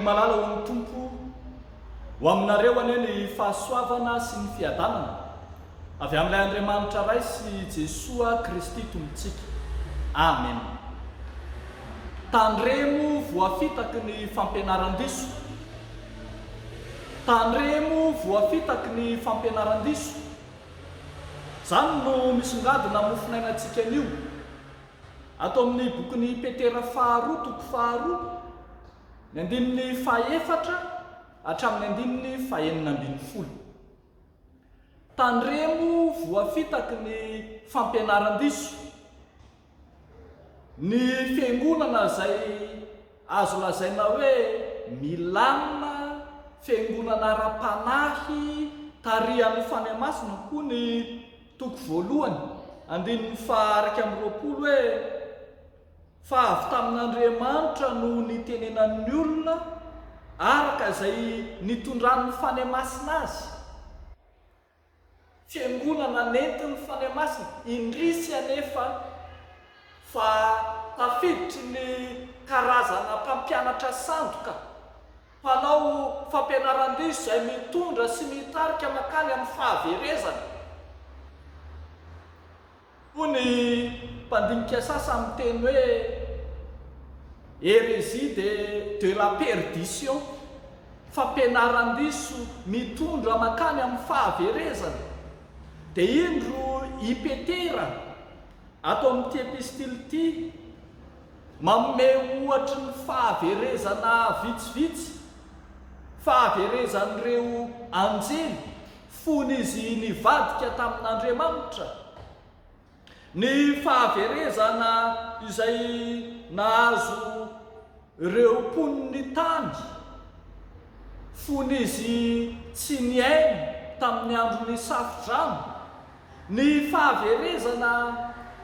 malala ho ny tompo ho aminareo ane ny fahasoavana sy ny fiadanana avy amin'ilay Andriamanitra ray sy Jesoa Kristy tompontsika. Amen. Tandremo voafitaky ny fampianaran-diso. Tandremo voafitaky ny fampianaran-diso. Zany no misongadina mofinainantsika an'io ato amin'ny bokin'ny Petera faharoa toko faharoa ny 14 hatramin'ny 19. Tandremo voafitaky ny fampianaran-diso. Ny fiangonana zay azo lazaina hoe milamina fiangonana ara-panahy tarihan'ny fanamasina koa ny toko voalohany 1:20 hoe fa avy tamin'Andriamanitra no nitenenan'ny olona araka izay nitondran'ny fanamasina azy. Fiangonana nentin'ny fanamasina indrisy anefa fa tafiditry ny karazana mpampianatra sandoka mpanao fampianaran-diso izay mitondra sy mitarika makany amin'ny fahaverezana. Hoy ny mpandinika sasany miteny hoe hérésie de la perdition, fampianaran-diso mitondra makany amin'ny fahaverezana. Dia indro i Petera ato amin'ity epistily ity manome ohatra ny fahaverezana vitsivitsy, fahaverezan'ireo anjely fon'izy nivadika tamin'Andriamanitra, ny fahaverezana izay nahazo ireo mponiny tany fon'izy tsy niainy tamin'ny andron'ny safidrano, ny fahaverezana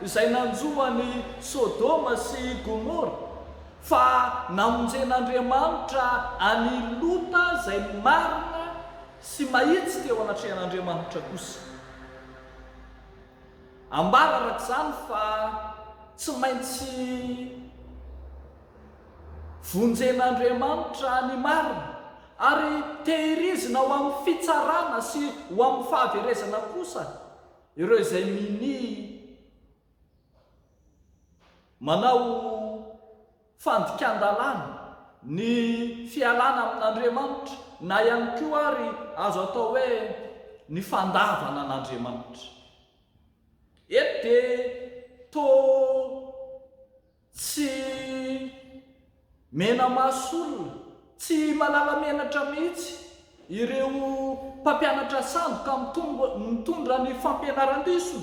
izay nanjoany Sodoma sy Gomora fa namonjen'Andriamanitra any Lota izay marina sy mahitsy teo anatrehan'Andriamanitra kosa. Ambara arak'izany fa tsy maintsy vonjen'Andriamanitra ny marina ary tehirizina ho amin'ny fitsarana sy ho amin'ny fahaverezana kosa ireo izay mini manao fandikan-dalàna ny fialana amin'Andriamanitra na ihany koa ary azo atao hoe ny fandavana an'Andriamanitra. Eto dia toa tsy mena maso olona, tsy malala menatra mihitsy ireo mpampianatra sandoka mitondra ny fampianaran-diso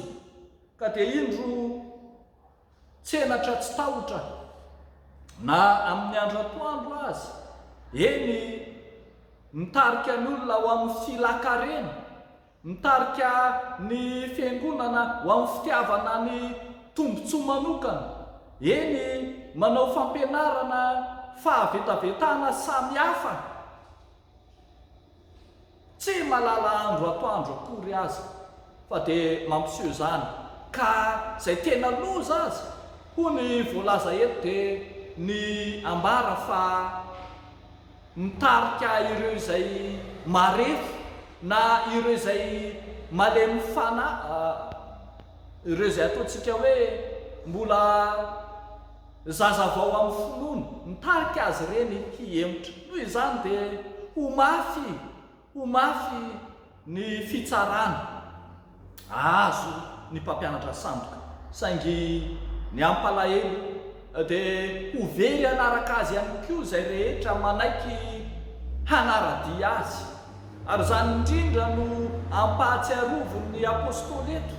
ka dia indro tsenatra tsy tahotra na amin'ny andro atoandro azy eny mitarika ny olona ho amin'ny filakarena, mitarika ny fiangonana ho amin'ny fitiavana ny tombontsoa manokana, eny manao fampianarana fahavetavetana samihafa. Tsy malala andro atoandro akory azy fa dia mampiseho izany ka izay tena loza azy hoy ny voalaza eto dia ny ambara fa mitarika ireo izay marefo na ireo izay malemy ireo izay ataontsika hoe mbola zaza vao amin'ny finoana, mitarika azy ireny hiemotra. Noho izany dia ho mafy ny fitsarana azo ny mpampianatra sandoka saingy ny ampalahelo dia ho very anaraka azy ihany koa izay rehetra manaiky hanaradia azy, ary izany indrindra no ampahatsiarovon'ny apôstôly eto.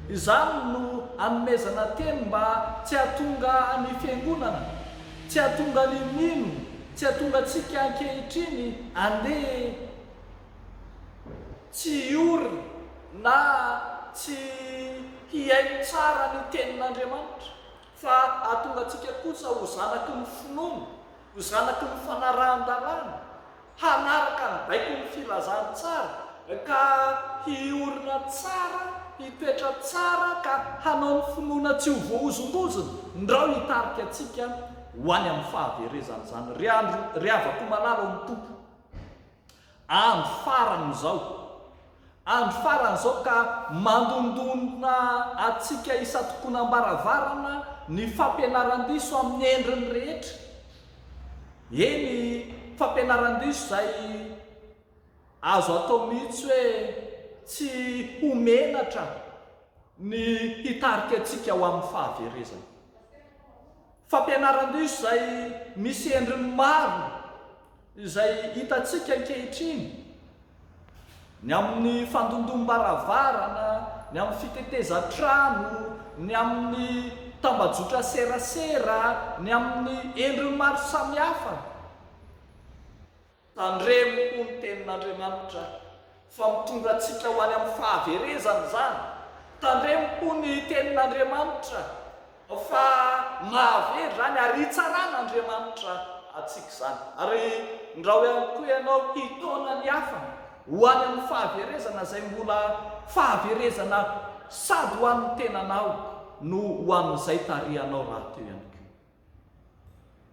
Izany no anomezana teny mba tsy hahatonga ny fiangonana, tsy hahatonga ny mino, tsy hahatonga antsika ankehitriny andeha tsy hiorina na tsy hiaino tsara ny tenin'Andriamanitra, fa hahatonga antsika kosa ho zanaky ny finoana, ho zanaky ny fanarahan-dalàna, hanaraka ny baiko ny filazantsara ka hiorina tsara, hitoetra tsara ka hanao ny finoana tsy ho voahozongozona ndrao hitarika antsika ho any amin'ny fahaverezana zany. Ry havako malalo amin'ny tompo, andro farany zao, andro farany zao ka mandondona atsika isatokonam-baravarana ny fampianaran-diso amin'ny endriny rehetra. Eny fampianaran-diso zay azo atao mihitsy hoe tsy homenatra ny hitarika atsika ho amin'ny fahaverezana. Fampianaran-diso zay misy endriny maro izay hitatsika ankehitriny, ny amin'ny fandondom-baravarana, ny amin'ny fiteteza-trano, ny amin'ny tambajotra serasera, ny amin'ny endriny maro samihafa. Tandremo ho ny tenin'Andriamanitra fa mitondra atsika ho any amin'ny fahaverezana zany. Tandremo ho ny tenin'Andriamanitra fa mahavery zany ary hitsaran'Andriamanitra atsika zany. Ary ndra ihany koa ianao hitona ny hafa ho any amin'ny fahaverezana zay mbola fahaverezana sady ho an'ny tenanao no ho an'izay tarihanao raha teo ihany koa.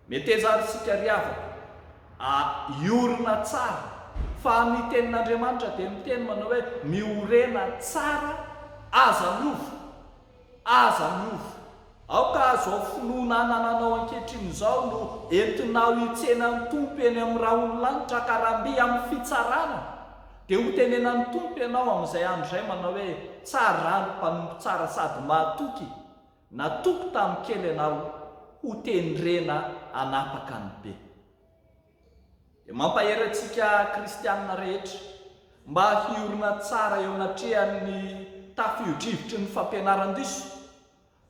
Metezarysika ry havako, iorina tsara, fa ny tenin'Andriamanitra dia miteny manao hoe miorena tsara, aza miova, aza miova. Aoka azo finoana anananao ankehitriny zao no entinao hitsena ny tompo eny amin'ny rahaololanitra karamby amin'ny fitsarana, dia ho tenenan'ny tompo ianao amin'izay andro izay manao hoe tsara ny mpanompo tsara sady mahatoky, natoky tamin'ny kely ianao ho tendrena anapaka ny be. Dia mampahery antsika kristianina rehetra mba hiorina tsara eo anatrehan'ny tafio-drivotry ny fampianaran-diso,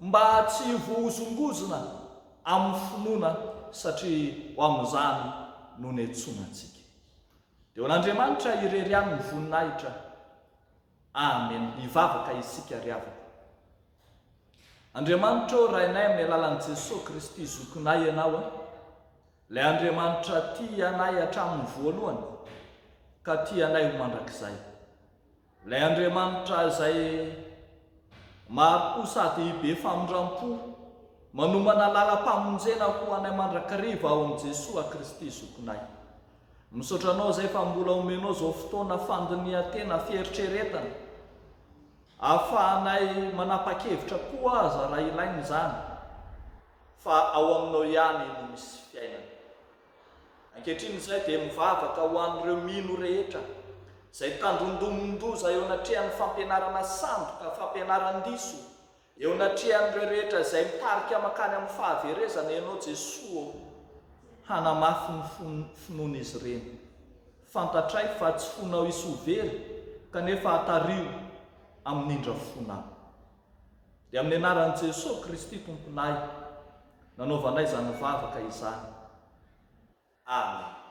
mba tsy vohozongozona amin'ny finoana satria ho amin'izany no niantsoana antsika. Dia ho an'Andriamanitra irery aminy ny voninahitra. Amen. Hivavaka isika ry havako. Andriamanitra o rainay amin'ny alalan'i Jesosy Kristy zokinay ianao, ilay Andriamanitra tia anay hatramin'ny voalohany ka tia anay ho mandrakizay. Ilay Andriamanitra izay maro sady be famindram-po, manomana lalam-pamonjena ho anay mandrakariva ao amin'i Jesosy Kristy zokinay. Misaotra anao zay fa mbola omenao zao fotoana fandinihan-tena fieritreretana, ahafahanay manapa-kevitra koa aza raha ilainy zany, fa ao aminao ihany no misy fiainana. Ankehitriny izay dia mivavaka ho an'ireo mino rehetra izay tandondomondoza eo anatrehan'ny fampianarana sandoka, fampianaran-diso, eo anatrehan'ireo rehetra izay mitarika makany amin'ny fahaverezana ianao Jesosy hanamafy ny finoana izy ireny. Fantatray fa tsy fonao isovery kanefa atario amin'ny indra fonao. Dia amin'ny anaran'i Jesosy Kristy tomponay nanaovanay izany mivavaka izany. Amen.